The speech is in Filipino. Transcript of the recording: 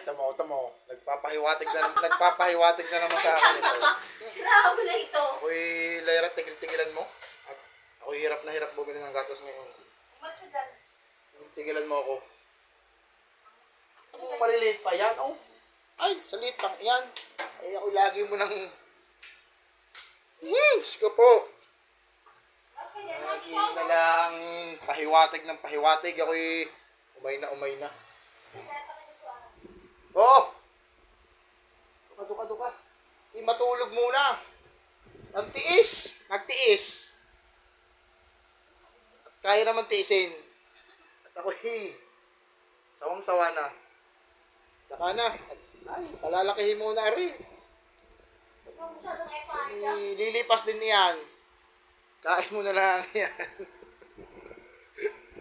tamo. Nagpapahiwatig na naman sa akin ito. Sirahan mo na ito. Ako'y Lyra, tigil-tigilan mo. At ako'y hirap na hirap bumili ng gatas ngayon. Umalis ka dyan. Tigilan mo ako. Ano, maliliit pa yan, oh. Ay, sa liit pang yan. Ay, ako lagi mo nang... Diyos ko po. Lagi na lang pahiwatig ng pahiwatig. Ako'y umay na. Oh! Duka. Di matulog muna. Nagtiis. At kaya naman tiisin. At ako'y sawang-sawa na. Saka na. Ay, palalakihin mo na rin. Huwag masyadong epanya. Lilipas din yan. Kain mo na lang yan.